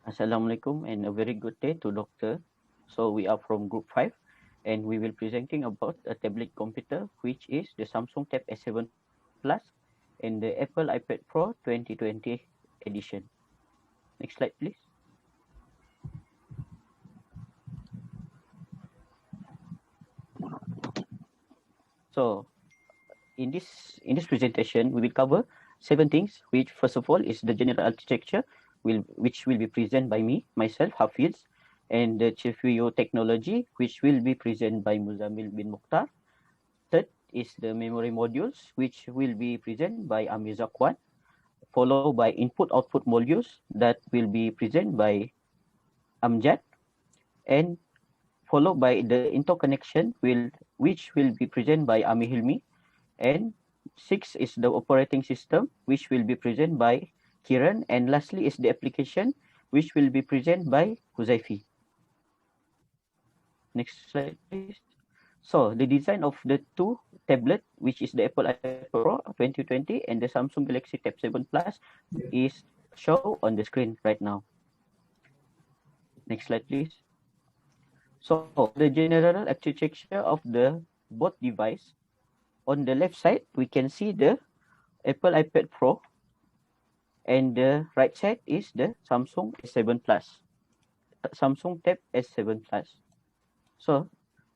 Assalamualaikum and a very good day to Doctor. So we are from Group 5 and we will presenting about a tablet computer which is the Samsung Tab S7 Plus and the Apple iPad Pro 2020 edition. Next slide please. So in this presentation we will cover 7 things, which first of all is the general architecture which will be presented by myself Hafiz, and the GPU technology which will be presented by Muzammil bin Mukhtar. Third is the memory modules which will be presented by Amir Zakwan, followed by input output modules that will be presented by Amjad, and followed by the interconnection which will be presented by Ami Hilmi, and 6 is the operating system which will be presented by Kiran, and lastly is the application which will be presented by Huzaifi. Next slide please. So the design of the two tablet, which is the Apple iPad Pro 2020 and the Samsung Galaxy Tab 7 Plus, is shown on the screen right now. Next slide please. So the general architecture of the both device. On the left side, we can see the Apple iPad Pro, and the right side is the Samsung S7 Plus, Samsung Tab S7 Plus. So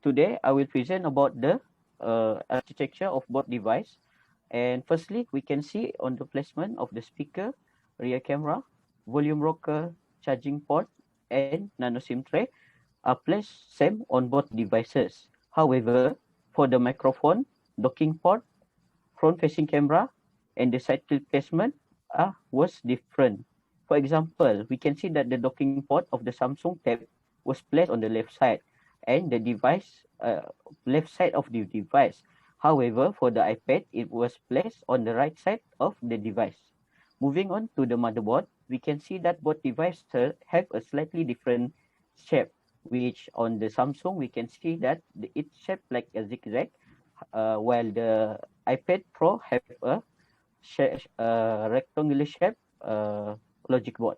today I will present about the architecture of both device. And firstly, we can see on the placement of the speaker, rear camera, volume rocker, charging port, and nano SIM tray are placed same on both devices. However, for the microphone, docking port, front-facing camera, and the side tilt placement was different. For example, we can see that the docking port of the Samsung Tab was placed on the left side, and the device left side of the device. However, for the iPad, it was placed on the right side of the device. Moving on to the motherboard, we can see that both devices have a slightly different shape, which on the Samsung, we can see that it's shaped like a zigzag, while the iPad Pro have a rectangular shape logic board.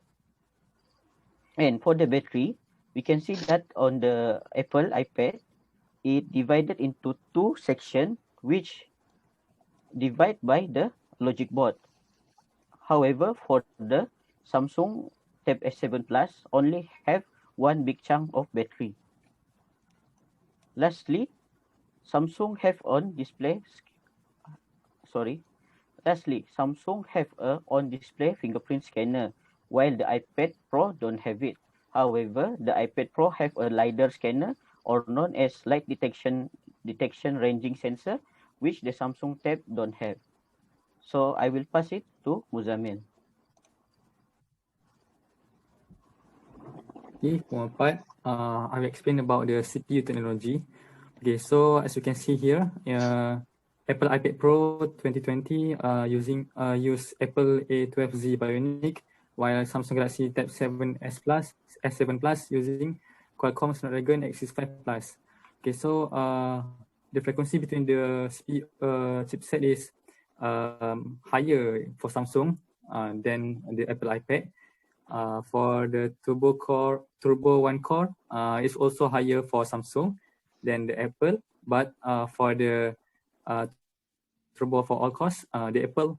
And for the battery, we can see that on the Apple iPad, it divided into two sections which divide by the logic board. However, for the Samsung Tab S7 Plus only have one big chunk of battery. Lastly, Samsung have on display fingerprint scanner, while the iPad Pro don't have it. However, the iPad Pro have a LiDAR scanner, or known as light detection ranging sensor, which the Samsung Tab don't have. So I will pass it to Muzammil. Okay, for my part, I will explain about the CPU technology. Okay, so as you can see here, Apple iPad Pro 2020 use Apple A12Z Bionic, while Samsung Galaxy Tab 7S Plus, S7 Plus using Qualcomm Snapdragon X65 Plus. Okay, so the frequency between the chipset is higher for Samsung than the Apple iPad. For the Turbo 1 core, is also higher for Samsung than the Apple, but for the Turbo for all cores, the Apple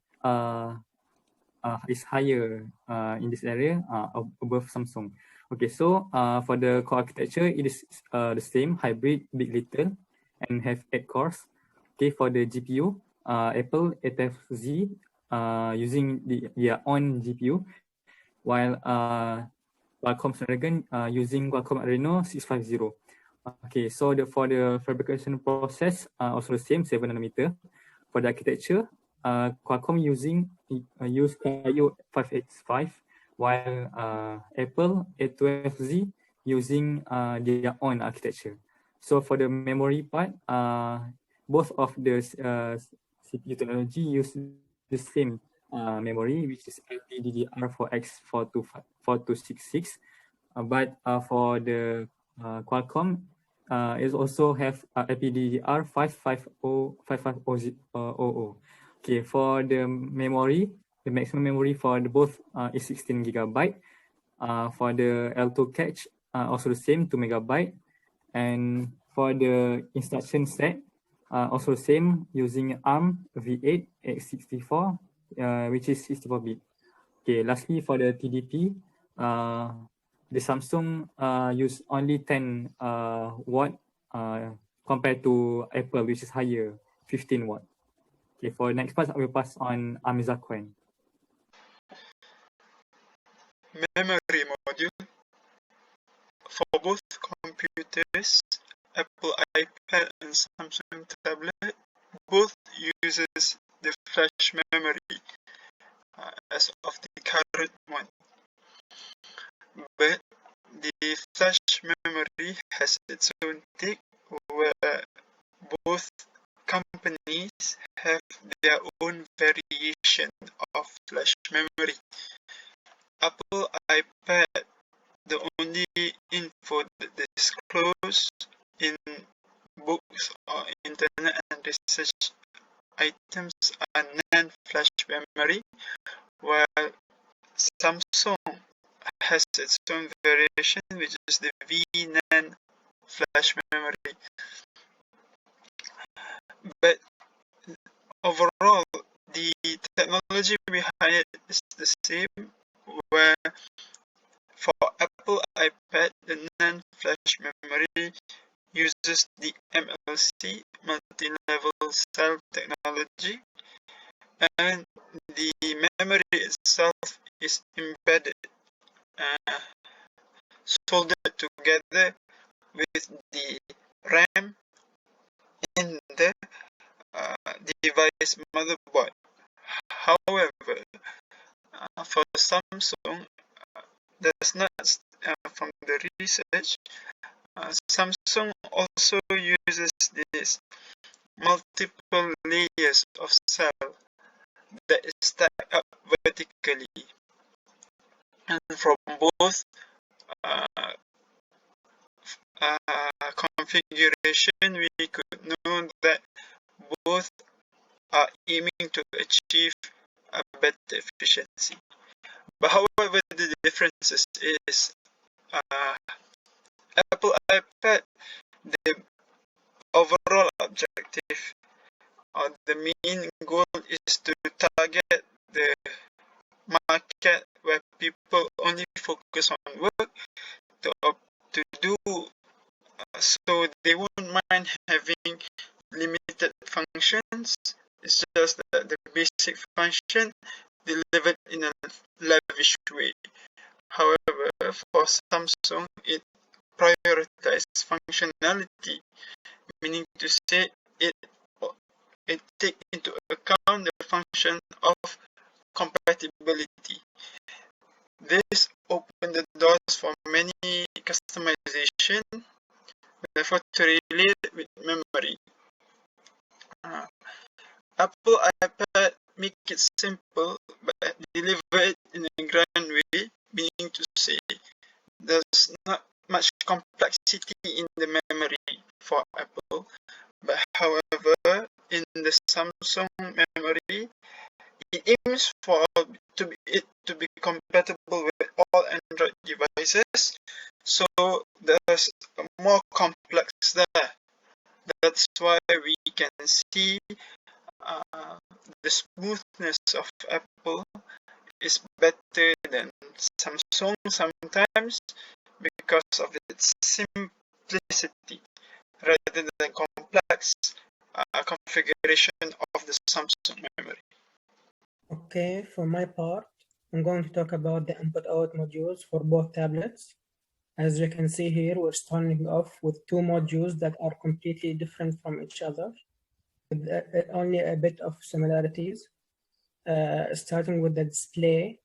is higher in this area above Samsung. Okay, so for the core architecture, it is the same hybrid big little and have 8 cores. Okay, for the GPU, Apple A12Z using their own GPU, while Qualcomm Snapdragon using Qualcomm Adreno 650. Okay, so for the fabrication process, also the same, 7 nanometer. For the architecture, Qualcomm use Cryo 585, while Apple A12Z using their own architecture. So for the memory part, both of the CPU technology use the same memory, which is LPDDR4X4266. But for the Qualcomm, it also have LPDDR 550. Okay, for the memory, the maximum memory for the both is 16 GB. For the L2 cache, also the same, 2 megabyte. And for the instruction set, also same, using ARM V8 x64, which is 64-bit. Okay, lastly, for the TDP, the Samsung use only 10 watt compared to Apple, which is higher, 15 watt. Okay, for next part, I will pass on Amiza Kwen. Memory module. For both computers, Apple iPad and Samsung tablet, both uses the flash memory as of the current one. But the flash memory has its own tick, where both companies have their own variation of flash memory. Apple iPad, the only info that disclosed in books or internet and research items are NAND flash memory, while Samsung has its own variation, which is the VNAND flash memory. But overall, the technology behind it is the same, where for Apple iPad, the NAND flash memory uses the MLC, multi-level cell technology, and the memory itself is embedded, soldered together with the RAM in the device motherboard. However, for Samsung, that's not from the research. Samsung also uses these multiple layers of cell that is stacked up vertically, and from both configuration, we could know that both are aiming to achieve a better efficiency. But however, the difference is Apple iPad, the overall objective or the main goal is to target the market where people only focus on work to do, so they won't mind having limited functions. It's just that the basic function delivered in a lavish way. However, for Samsung, it prioritizes functionality, meaning to say it takes into account the function of compatibility. This opened the doors for many customization, therefore to relate with memory. Apple iPad make it simple but deliver it in a grand way, meaning to say there's not much complexity in the memory for Apple, but however in the Samsung memory, it aims for it to be compatible with all Android devices, so there's more complex there. That's why we can see the smoothness of Apple is better than Samsung sometimes because of its simplicity rather than complex configuration of the Samsung memory. Okay, for my part, I'm going to talk about the input-out modules for both tablets. As you can see here, we're starting off with two modules that are completely different from each other, with only a bit of similarities. Starting with the display,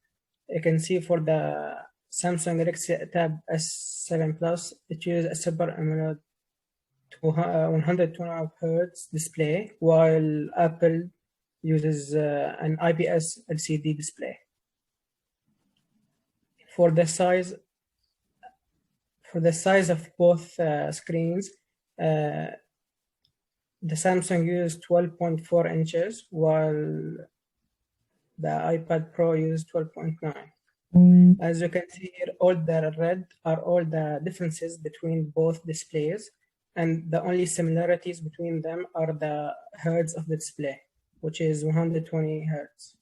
you can see for the Samsung Galaxy Tab S7 Plus, it uses a Super AMOLED 120 Hz display, while Apple uses an IPS LCD display. For the size of both screens, the Samsung uses 12.4 inches, while the iPad Pro uses 12.9. As you can see here, all the red are all the differences between both displays, and the only similarities between them are the hertz of the display, which is 120 hertz.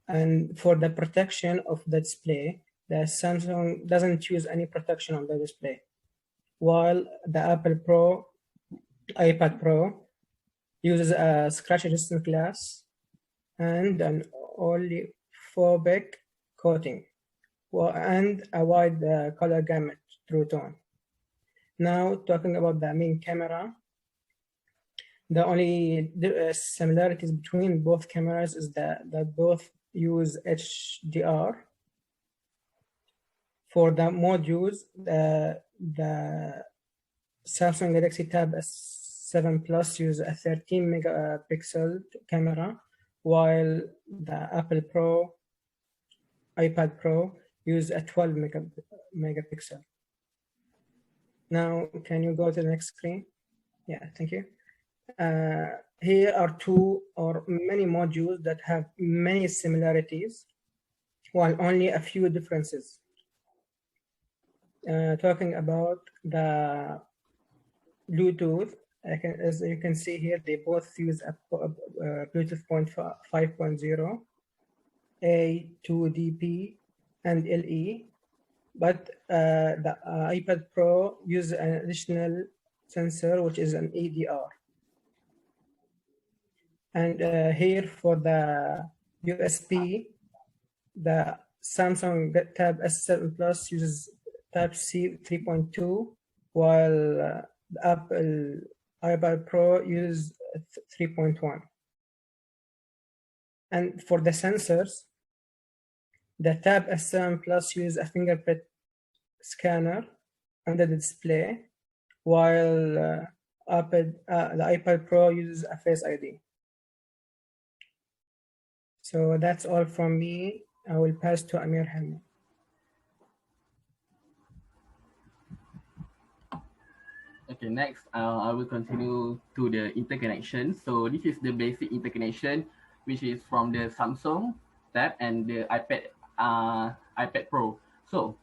And for the protection of the display, the Samsung doesn't use any protection on the display, while the iPad Pro uses a scratch-resistant glass and an oleophobic coating, and a wide color gamut true tone. Now, talking about the main camera, the only similarities between both cameras is that both use HDR. For the modules, the Samsung Galaxy Tab S7 Plus uses a 13 megapixel camera, while the Apple Pro, iPad Pro use a 12 megapixel. Now, can you go to the next screen? Yeah, thank you. Here are two or many modules that have many similarities, while only a few differences. Talking about the Bluetooth, as you can see here, they both use a Bluetooth 5.0, A2DP, and LE, but the iPad Pro uses an additional sensor, which is an ADR. And here for the USB, the Samsung Tab S7 Plus uses Type-C 3.2, while the Apple iPad Pro uses 3.1. And for the sensors, the Tab S7 Plus uses a fingerprint scanner under the display, while the iPad Pro uses a Face ID. So that's all from me. I will pass to Amir Hamid. Okay, next, I will continue to the interconnection. So this is the basic interconnection, which is from the Samsung Tab and the iPad Pro. So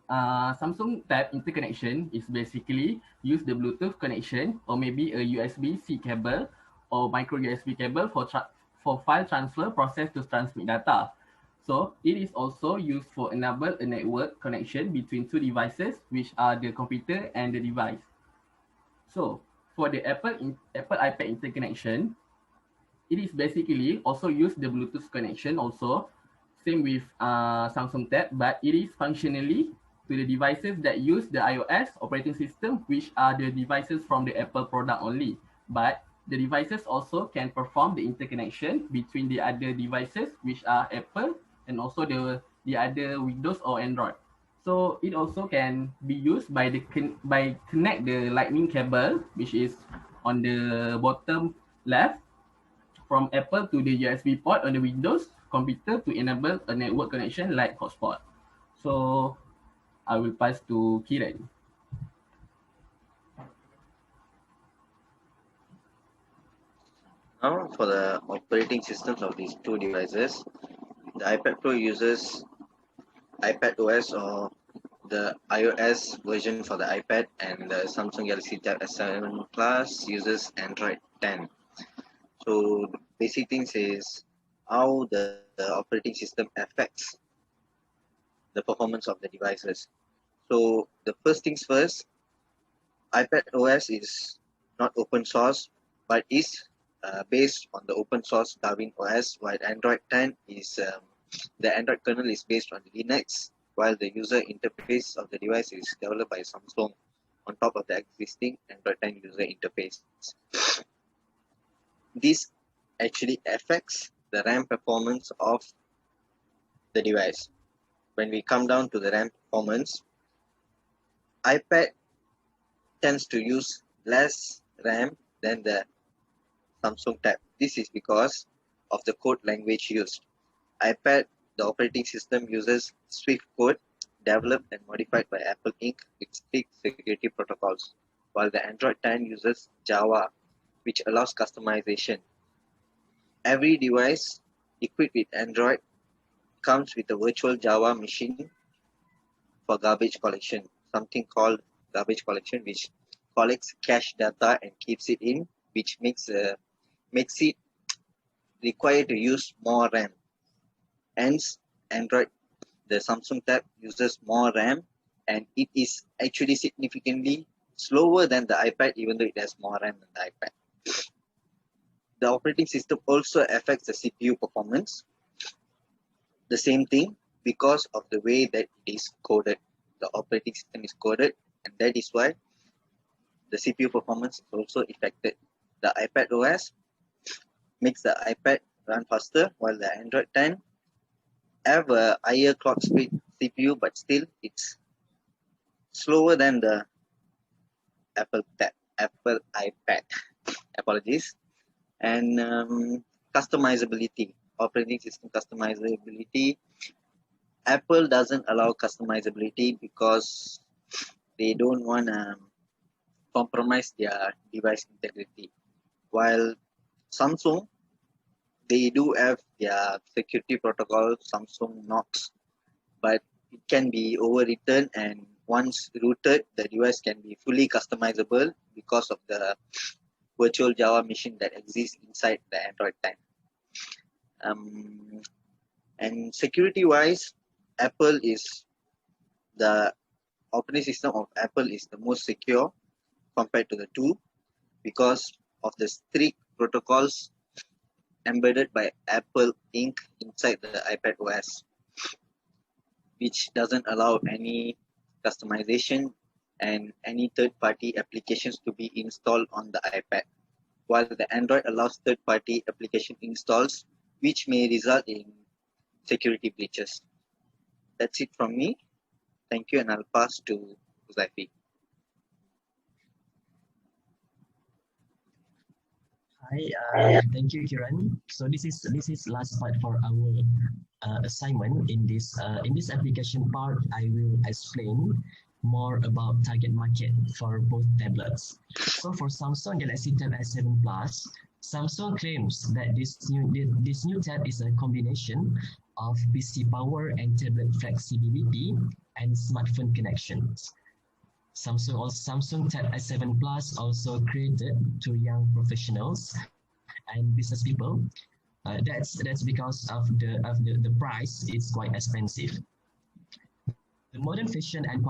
Samsung Tab interconnection is basically use the Bluetooth connection or maybe a USB-C cable or micro USB cable for file transfer process to transmit data. So it is also used for enable a network connection between two devices, which are the computer and the device. So for the Apple iPad interconnection, it is basically also use the Bluetooth connection also, same with Samsung Tab, but it is functionally to the devices that use the iOS operating system, which are the devices from the Apple product only. But the devices also can perform the interconnection between the other devices, which are Apple and also the other Windows or Android. So it also can be used by connect the lightning cable, which is on the bottom left, from Apple to the USB port on the Windows computer to enable a network connection like hotspot. So I will pass to Kiran. Now for the operating systems of these two devices, the iPad Pro uses iPad OS or the iOS version for the iPad, and the Samsung Galaxy Tab S7 Plus uses Android 10. So the basic things is how the operating system affects the performance of the devices. So the first things first, iPad OS is not open source, but is based on the open source Darwin OS, while Android 10 is the Android kernel is based on Linux, while the user interface of the device is developed by Samsung on top of the existing Android 10 user interface. This actually affects the RAM performance of the device. When we come down to the RAM performance, iPad tends to use less RAM than the Samsung Tab. This is because of the code language used. iPad, the operating system, uses Swift code developed and modified by Apple Inc. with strict security protocols, while the Android 10 uses Java, which allows customization. Every device equipped with Android comes with a virtual Java machine for garbage collection, something called garbage collection, which collects cache data and keeps it in, which makes it required to use more RAM. Hence, Android, the Samsung Tab uses more RAM, and it is actually significantly slower than the iPad, even though it has more RAM than the iPad. The operating system also affects the CPU performance. The same thing, because of the way that it is coded. The operating system is coded, and that is why the CPU performance is also affected. The iPad OS makes the iPad run faster, while the Android 10 have a higher clock speed CPU, but still it's slower than the Apple iPad. Apologies. And customizability, operating system customizability. Apple doesn't allow customizability because they don't want to compromise their device integrity. While Samsung, they do have their security protocol, Samsung Knox, but it can be overwritten, and once rooted, the device can be fully customizable because of the virtual Java machine that exists inside the Android 10. And security-wise, Apple is the operating system of Apple is the most secure compared to the two because of the strict protocols embedded by Apple Inc. inside the iPad OS, which doesn't allow any customization and any third-party applications to be installed on the iPad, while the Android allows third-party application installs, which may result in security breaches. That's it from me. Thank you, and I'll pass to Zaifi. Hi, thank you, Kiran. So this is last part for our assignment. In this application part, I will explain more about target market for both tablets. So for Samsung Galaxy Tab S7 Plus, Samsung claims that this new tab is a combination of PC power and tablet flexibility and smartphone connections. Samsung Tab S7 Plus also created to young professionals and business people. That's because of the price. It's quite expensive. The modern fashion and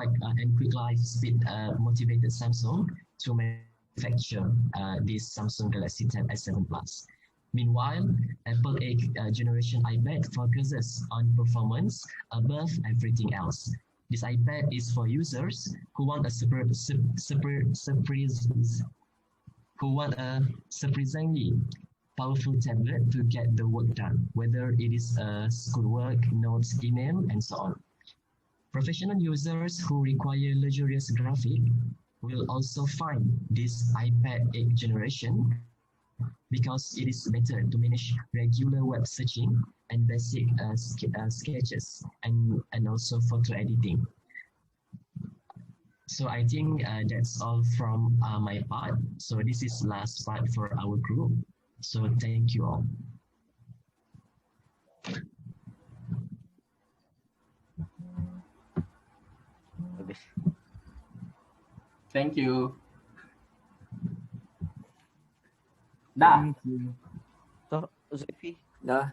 quick life speed motivated Samsung to manufacture this Samsung Galaxy Tab S7 Plus. Meanwhile, Apple 8th generation iPad focuses on performance above everything else. This iPad is for users who want a surprisingly powerful tablet to get the work done, whether it is schoolwork, notes, email, and so on. Professional users who require luxurious graphics will also find this iPad 8th generation because it is better to manage regular web searching and basic sketches and also photo editing. So I think that's all from my part. So this is last part for our group. So thank you all. Thank you. Dah. Thank you. So, Zulfi, Dah.